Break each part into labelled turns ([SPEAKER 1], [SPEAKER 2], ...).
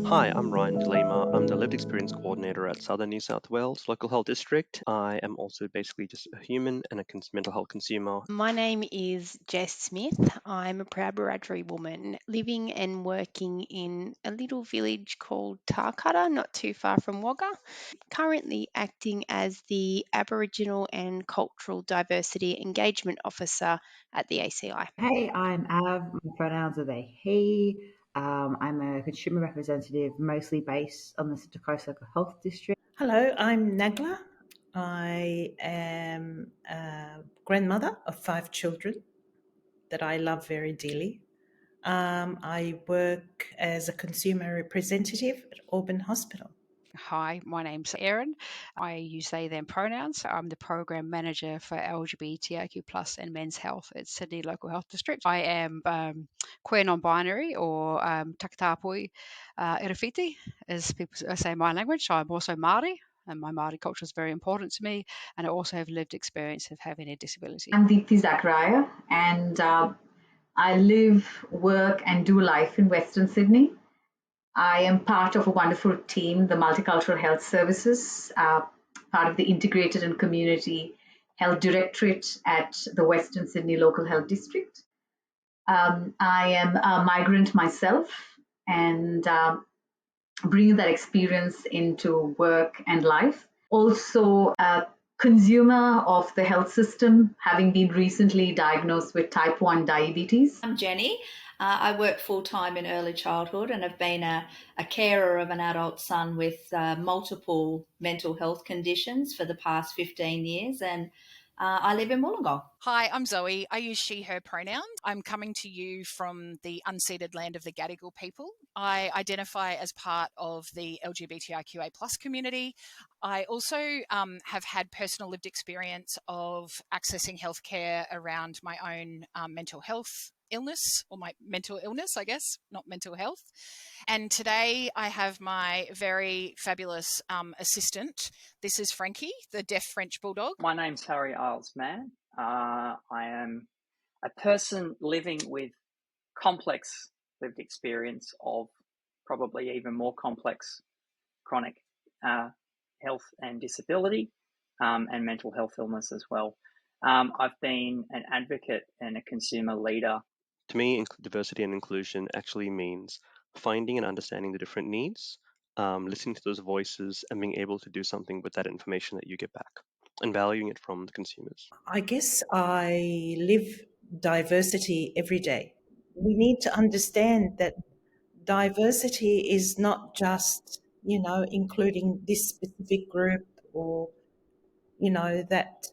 [SPEAKER 1] Hi, I'm Ryan DeLima. I'm the Lived Experience Coordinator at Southern New South Wales Local Health District. I am also basically just a human and a mental health consumer.
[SPEAKER 2] My name is Jess Smith. I'm a proud Wiradjuri woman living and working in a little village called Tarcutta, not too far from Wagga. Currently acting as the Aboriginal and Cultural Diversity Engagement Officer at the ACI.
[SPEAKER 3] Hey, I'm Av. My pronouns are they, he. I'm a consumer representative, mostly based on the Central Coast Local Health District.
[SPEAKER 4] Hello, I'm Nagla. I am a grandmother of 5 children that I love very dearly. I work as a consumer representative at Auburn Hospital.
[SPEAKER 5] Hi, my name's Erin. I use they, them pronouns. I'm the program manager for LGBTIQ plus and men's health at Sydney Local Health District. I am queer non-binary or Takatapui Irewhiti, as people say in my language. I'm also Māori, and my Māori culture is very important to me, and I also have lived experience of having a disability.
[SPEAKER 6] I'm Deepthi Zachariah, and I live, work, and do life in Western Sydney. I am part of a wonderful team, the Multicultural Health Services, part of the Integrated and Community Health Directorate at the Western Sydney Local Health District. I am a migrant myself and bringing that experience into work and life. Also, a consumer of the health system, having been recently diagnosed with type 1 diabetes.
[SPEAKER 7] I'm Jenny. I work full-time in early childhood and have been a carer of an adult son with multiple mental health conditions for the past 15 years, and I live in Wollongong.
[SPEAKER 8] Hi, I'm Zoe. I use she, her pronouns. I'm coming to you from the unceded land of the Gadigal people. I identify as part of the LGBTIQA plus community. I also have had personal lived experience of accessing healthcare around my own mental health illness, or my mental illness, I guess, not mental health. And today I have my very fabulous assistant. This is Frankie, the deaf French bulldog.
[SPEAKER 9] My name's Harry Iles-Mann. I am a person living with complex lived experience of probably even more complex chronic health and disability and mental health illness as well. I've been an advocate and a consumer leader.
[SPEAKER 1] To me, diversity and inclusion actually means finding and understanding the different needs, listening to those voices, and being able to do something with that information that you get back and valuing it from the consumers.
[SPEAKER 4] I guess I live diversity every day. We need to understand that diversity is not just, including this specific group or, that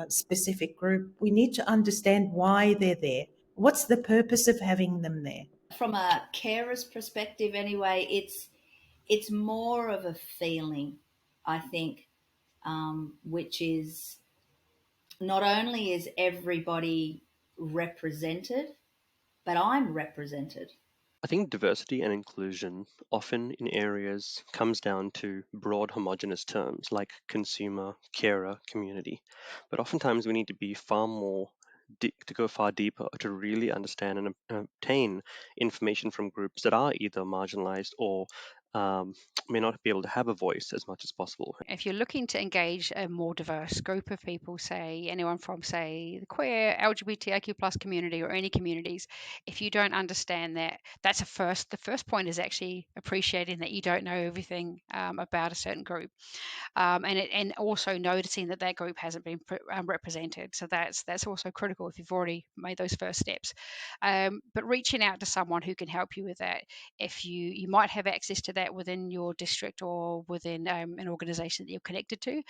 [SPEAKER 4] specific group. We need to understand why they're there. What's the purpose of having them there?
[SPEAKER 7] From a carer's perspective anyway, it's more of a feeling, I think, which is not only is everybody represented, but I'm represented.
[SPEAKER 1] I think diversity and inclusion often in areas comes down to broad homogenous terms like consumer, carer, community. But oftentimes we need to be far more to go far deeper to really understand and obtain information from groups that are either marginalized or may not be able to have a voice as much as possible.
[SPEAKER 5] If you're looking to engage a more diverse group of people, say anyone from, say, the queer, LGBTIQ plus community or any communities, if you don't understand that, that's the first point is actually appreciating that you don't know everything about a certain group, and also noticing that that group hasn't been represented. So that's also critical if you've already made those first steps. But reaching out to someone who can help you with that, if you might have access to that within your district or within an organisation that you're connected to,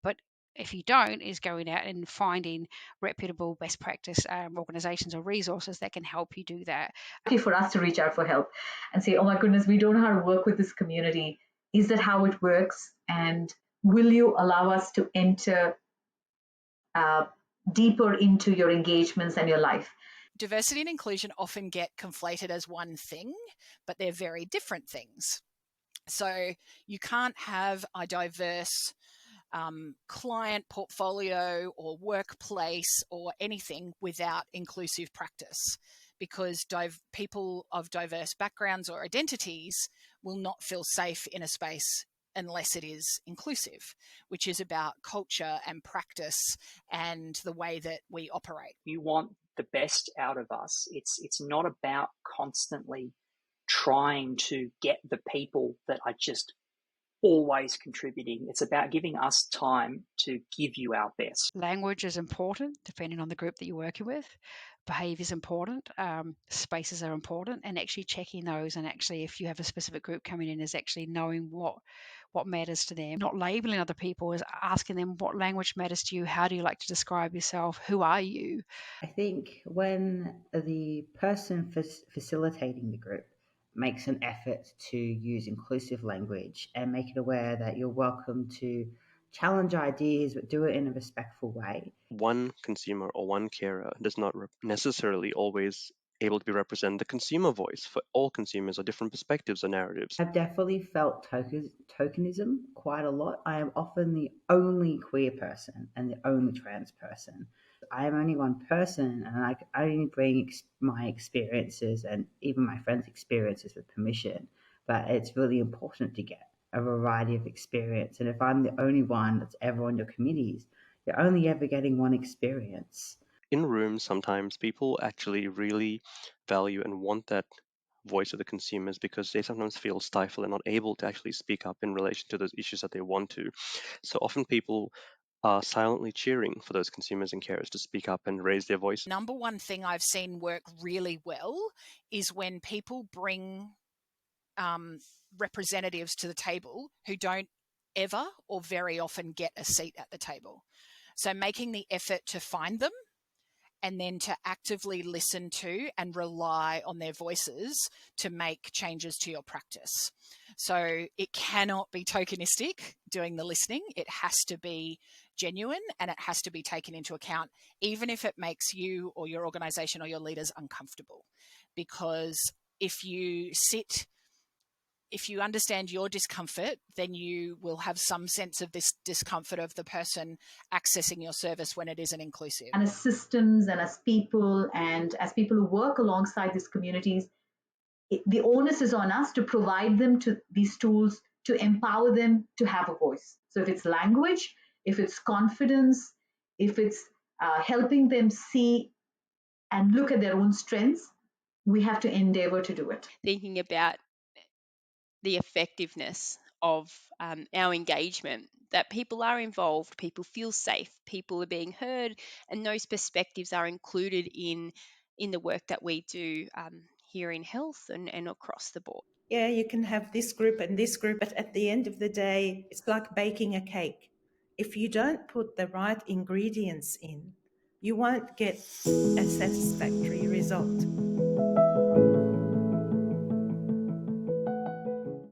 [SPEAKER 5] but if you don't, is going out and finding reputable best practice organizations or resources that can help you do that.
[SPEAKER 6] For us to reach out for help and say, oh my goodness, we don't know how to work with this community. Is that how it works? And will you allow us to enter deeper into your engagements and your life?
[SPEAKER 8] Diversity and inclusion often get conflated as one thing, but they're very different things. So you can't have a diverse client portfolio or workplace or anything without inclusive practice, because people of diverse backgrounds or identities will not feel safe in a space unless it is inclusive, which is about culture and practice and the way that we operate.
[SPEAKER 9] You want the best out of us. It's not about constantly trying to get the people that are just always contributing. It's about giving us time to give you our best.
[SPEAKER 5] Language is important, depending on the group that you're working with. Behaviour is important. Spaces are important, and actually checking those. And actually, if you have a specific group coming in, is actually knowing what matters to them. Not labeling other people, is asking them what language matters to you. How do you like to describe yourself? Who are you?
[SPEAKER 3] I think when the person facilitating the group makes an effort to use inclusive language and make it aware that you're welcome to challenge ideas, but do it in a respectful way.
[SPEAKER 1] One consumer or one carer does not necessarily always able to be represent the consumer voice. For all consumers are different perspectives or narratives.
[SPEAKER 3] I've definitely felt tokenism quite a lot. I am often the only queer person and the only trans person. I am only one person, and I only bring my experiences and even my friends' experiences with permission. But it's really important to get a variety of experience. And if I'm the only one that's ever on your committees, you're only ever getting one experience.
[SPEAKER 1] In rooms, sometimes people actually really value and want that voice of the consumers because they sometimes feel stifled and not able to actually speak up in relation to those issues that they want to. So often people are silently cheering for those consumers and carers to speak up and raise their voice.
[SPEAKER 8] Number one thing I've seen work really well is when people bring representatives to the table who don't ever or very often get a seat at the table. So making the effort to find them and then to actively listen to and rely on their voices to make changes to your practice. So it cannot be tokenistic doing the listening. It has to be genuine and it has to be taken into account, even if it makes you or your organization or your leaders uncomfortable. Because if you understand your discomfort, then you will have some sense of this discomfort of the person accessing your service when it isn't inclusive.
[SPEAKER 6] And as systems and as people who work alongside these communities, the onus is on us to provide them to these tools to empower them to have a voice. So if it's language, if it's confidence, if it's helping them see and look at their own strengths, we have to endeavor to do it.
[SPEAKER 2] Thinking about the effectiveness of our engagement, that people are involved, people feel safe, people are being heard, and those perspectives are included in the work that we do here in health and across the board.
[SPEAKER 4] Yeah, you can have this group and this group, but at the end of the day, it's like baking a cake. If you don't put the right ingredients in, you won't get a satisfactory result.